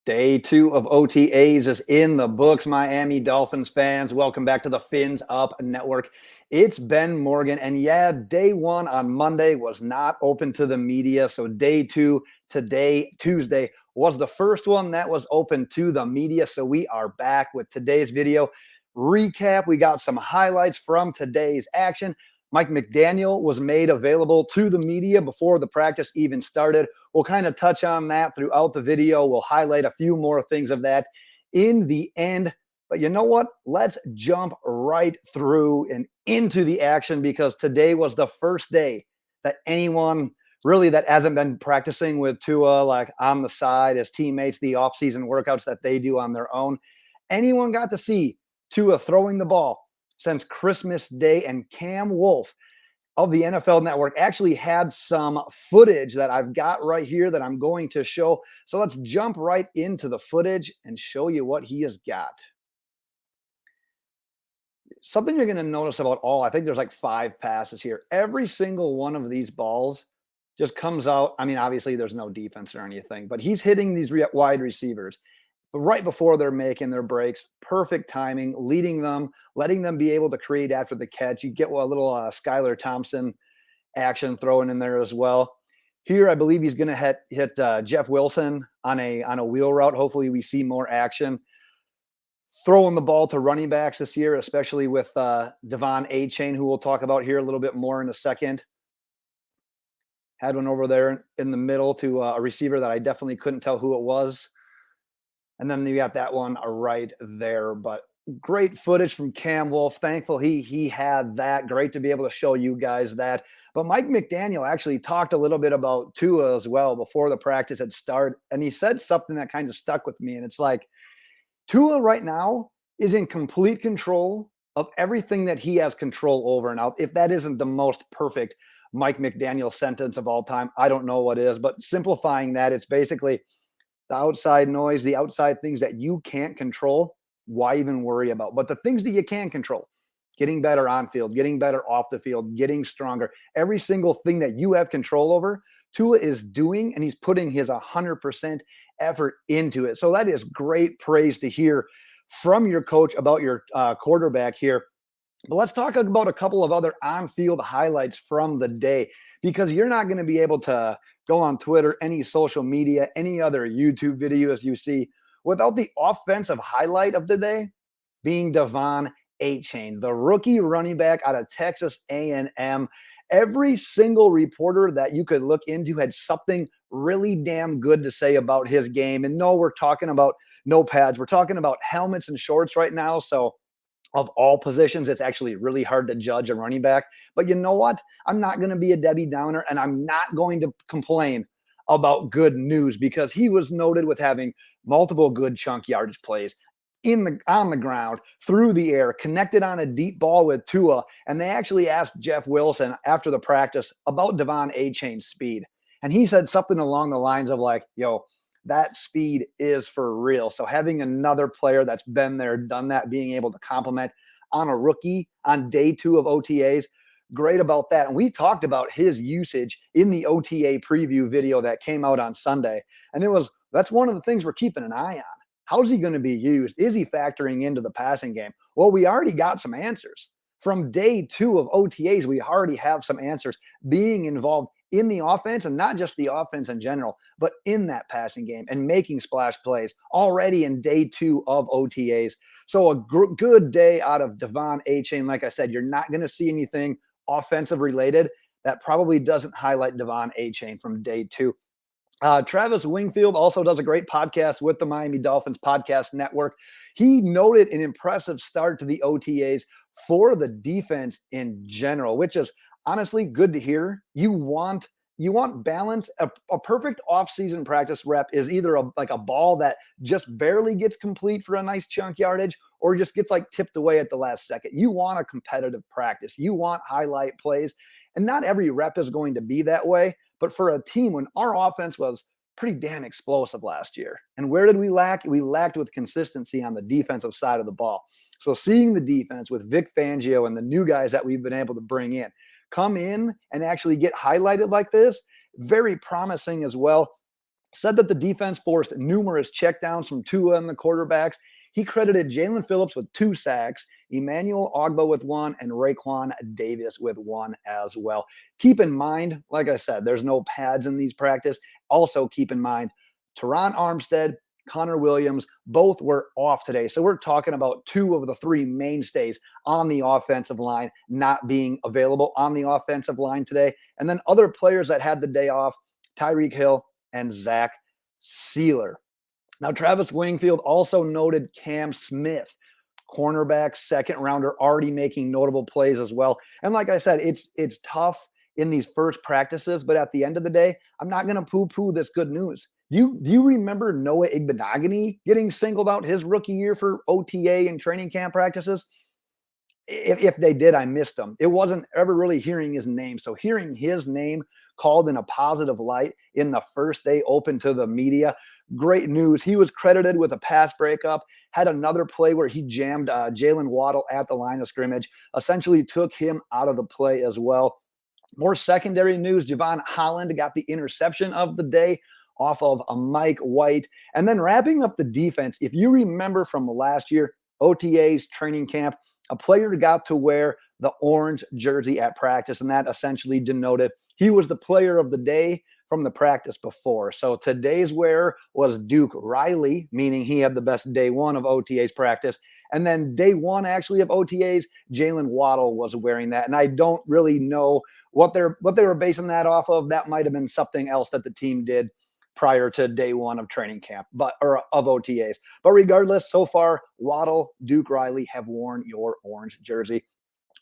Day two of OTAs is in the books, Miami Dolphins fans. Welcome back to the Fins Up Network. It's Ben Morgan. And yeah, day one on Monday was not open to the media. So day two today, Tuesday, was the first one that was open to the media. So we are back with today's video recap. We got some highlights from today's action. Mike McDaniel was made available to the media before the practice even started. We'll kind of touch on that throughout the video. We'll highlight a few more things of that in the end. But you know what? Let's jump right through and into the action because today was the first day that anyone really that hasn't been practicing with Tua, like on the side as teammates, the offseason workouts that they do on their own, anyone got to see Tua throwing the ball since Christmas Day. And Cam Wolfe of the NFL Network actually had some footage that I've got right here that I'm going to show. So let's jump right into the footage and show you what he has got. Something you're going to notice about I think there's like 5 passes here. Every single one of these balls just comes out. I mean, obviously there's no defense or anything, but he's hitting these wide receivers right before they're making their breaks. Perfect timing, leading them, letting them be able to create after the catch. You get a little Skylar Thompson action thrown in there as well. Here, I believe he's going to hit Jeff Wilson on a wheel route. Hopefully we see more action. Throwing the ball to running backs this year, especially with Devon Achane, who we'll talk about here a little bit more in a second. Had one over there in the middle to a receiver that I definitely couldn't tell who it was. And then you got that one right there. But great footage from Cam Wolfe. Thankful he had that. Great to be able to show you guys that. But Mike McDaniel actually talked a little bit about Tua as well before the practice had started. And he said something that kind of stuck with me. And it's like, Tua right now is in complete control of everything that he has control over. Now, if that isn't the most perfect Mike McDaniel sentence of all time, I don't know what is. But simplifying that, it's basically the outside noise, the outside things that you can't control, why even worry about? But the things that you can control, getting better on field, getting better off the field, getting stronger, every single thing that you have control over, Tua is doing, and he's putting his 100% effort into it. So that is great praise to hear from your coach about your quarterback here. But let's talk about a couple of other on-field highlights from the day, because you're not going to be able to go on Twitter, any social media, any other YouTube videos you see without the offensive highlight of the day being De'Von Achane, the rookie running back out of Texas A&M. Every single reporter that you could look into had something really damn good to say about his game. And no, we're talking about no pads. We're talking about helmets and shorts right now. So of all positions, it's actually really hard to judge a running back. But you know what? I'm not going to be a Debbie Downer, and I'm not going to complain about good news, because he was noted with having multiple good chunk yardage plays on the ground, through the air, connected on a deep ball with Tua. And they actually asked Jeff Wilson after the practice about De'Von Achane's speed. And he said something along the lines of like, yo, that speed is for real. So having another player that's been there, done that, being able to compliment on a rookie on day 2 of OTAs, great about that. And we talked about his usage in the OTA preview video that came out on Sunday. And that's one of the things we're keeping an eye on. How's he going to be used? Is he factoring into the passing game? Well, we already got some answers. From day 2 of OTAs, we already have some answers being involved in the offense, and not just the offense in general, but in that passing game and making splash plays already in day 2 of OTAs. So a good day out of De'Von Achane. Like I said, you're not going to see anything offensive related that probably doesn't highlight De'Von Achane from day 2. Travis Wingfield also does a great podcast with the Miami Dolphins podcast network. He noted an impressive start to the OTAs for the defense in general, which is honestly good to hear. You want balance. A perfect offseason practice rep is either like a ball that just barely gets complete for a nice chunk yardage, or just gets like tipped away at the last second. You want a competitive practice. You want highlight plays. And not every rep is going to be that way. But for a team, when our offense was pretty damn explosive last year, and where did we lack? We lacked with consistency on the defensive side of the ball. So seeing the defense with Vic Fangio and the new guys that we've been able to bring in come in and actually get highlighted like this, very promising as well. said that the defense forced numerous checkdowns from Tua and the quarterbacks. He credited Jaylen Phillips with 2 sacks, Emmanuel Ogba with 1, and Raekwon Davis with 1 as well. Keep in mind, like I said, there's no pads in these practice. Also keep in mind, Teron Armstead, Connor Williams, both were off today. So we're talking about 2 of the 3 mainstays on the offensive line not being available on the offensive line today. And then other players that had the day off, Tyreek Hill and Zach Sealer. Now, Travis Wingfield also noted Cam Smith, cornerback, second rounder, already making notable plays as well. And like I said, it's tough in these first practices, but at the end of the day, I'm not going to poo-poo this good news. Do you remember Noah Igbenogany getting singled out his rookie year for OTA and training camp practices? If they did, I missed him. It wasn't ever really hearing his name. So hearing his name called in a positive light in the first day open to the media, great news. He was credited with a pass breakup, had another play where he jammed Jaylen Waddle at the line of scrimmage, essentially took him out of the play as well. More secondary news, Javon Holland got the interception of the day off of a Mike White. And then wrapping up the defense, if you remember from last year, OTAs, training camp, a player got to wear the orange jersey at practice, and that essentially denoted he was the player of the day from the practice before. So today's wearer was Duke Riley, meaning he had the best day one of OTAs practice. And then day one actually of OTAs, Jaylen Waddle was wearing that. And I don't really know what they were basing that off of. That might have been something else that the team did prior to day one of training camp, or of OTAs. But regardless, so far, Waddle, Duke Riley have worn your orange jersey.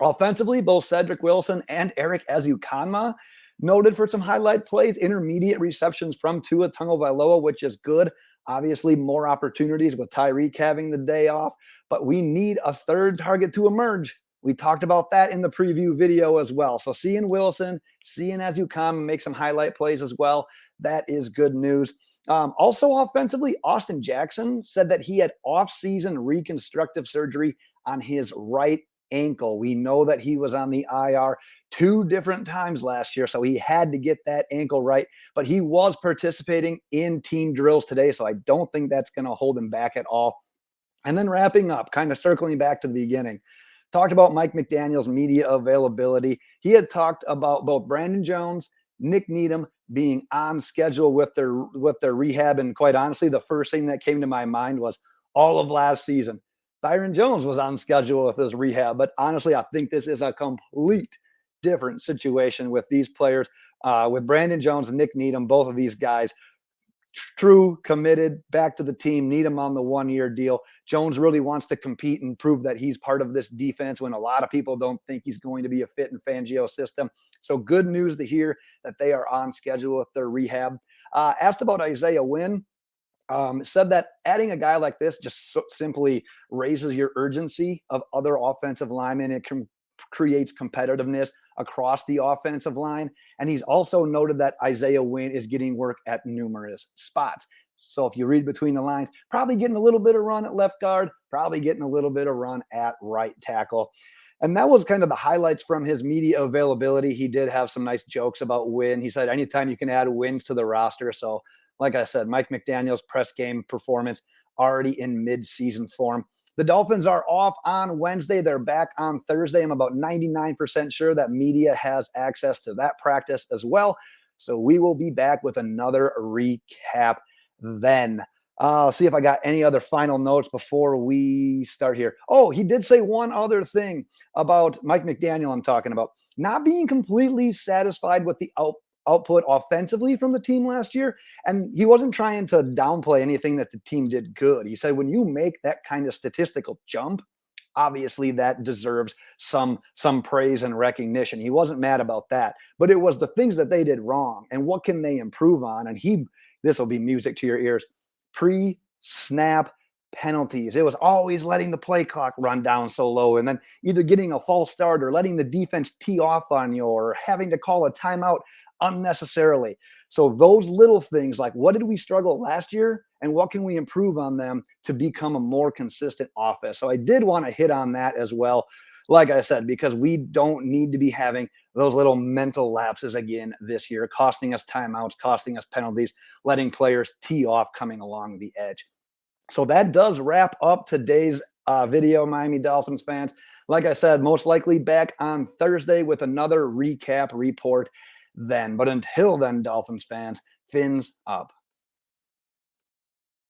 Offensively, both Cedric Wilson and Eric Ezukanma noted for some highlight plays, intermediate receptions from Tua Tagovailoa, which is good. Obviously, more opportunities with Tyreek having the day off, but we need a third target to emerge. We talked about that in the preview video as well. So seeing Wilson, seeing Ezukanma make some highlight plays as well, that is good news. Also offensively, Austin Jackson said that he had off-season reconstructive surgery on his right ankle. We know that he was on the IR 2 different times last year, so he had to get that ankle right. But he was participating in team drills today, so I don't think that's going to hold him back at all. And then wrapping up, kind of circling back to the beginning, talked about Mike McDaniel's media availability. He had talked about both Brandon Jones, Nick Needham being on schedule with their rehab. And quite honestly, the first thing that came to my mind was all of last season. Byron Jones was on schedule with his rehab. But honestly, I think this is a complete different situation with these players, with Brandon Jones and Nick Needham, both of these guys. True, committed, back to the team, need him on the 1-year deal. Jones really wants to compete and prove that he's part of this defense when a lot of people don't think he's going to be a fit in Fangio's system. So good news to hear that they are on schedule with their rehab. Asked about Isaiah Wynn, said that adding a guy like this just simply raises your urgency of other offensive linemen. It creates competitiveness across the offensive line. And he's also noted that Isaiah Wynn is getting work at numerous spots. So if you read between the lines, probably getting a little bit of run at left guard, probably getting a little bit of run at right tackle. And that was kind of the highlights from his media availability. He did have some nice jokes about Wynn. He said, anytime you can add wins to the roster. So like I said, Mike McDaniel's press game performance already in mid-season form. The Dolphins are off on Wednesday. They're back on Thursday. I'm about 99% sure that media has access to that practice as well. So we will be back with another recap then. I'll see if I got any other final notes before we start here. Oh, he did say one other thing about Mike McDaniel I'm talking about. Not being completely satisfied with the output offensively from the team last year. And he wasn't trying to downplay anything that the team did good. He said, when you make that kind of statistical jump, obviously that deserves some praise and recognition. He wasn't mad about that, but it was the things that they did wrong and what can they improve on. And this will be music to your ears, pre-snap penalties. It was always letting the play clock run down so low and then either getting a false start or letting the defense tee off on you or having to call a timeout unnecessarily. So those little things, like what did we struggle last year and what can we improve on them to become a more consistent offense? So I did want to hit on that as well. like I said, because we don't need to be having those little mental lapses again this year, costing us timeouts, costing us penalties, letting players tee off coming along the edge. So that does wrap up today's video, Miami Dolphins fans. Like I said, most likely back on Thursday with another recap report then. But until then, Dolphins fans, fins up.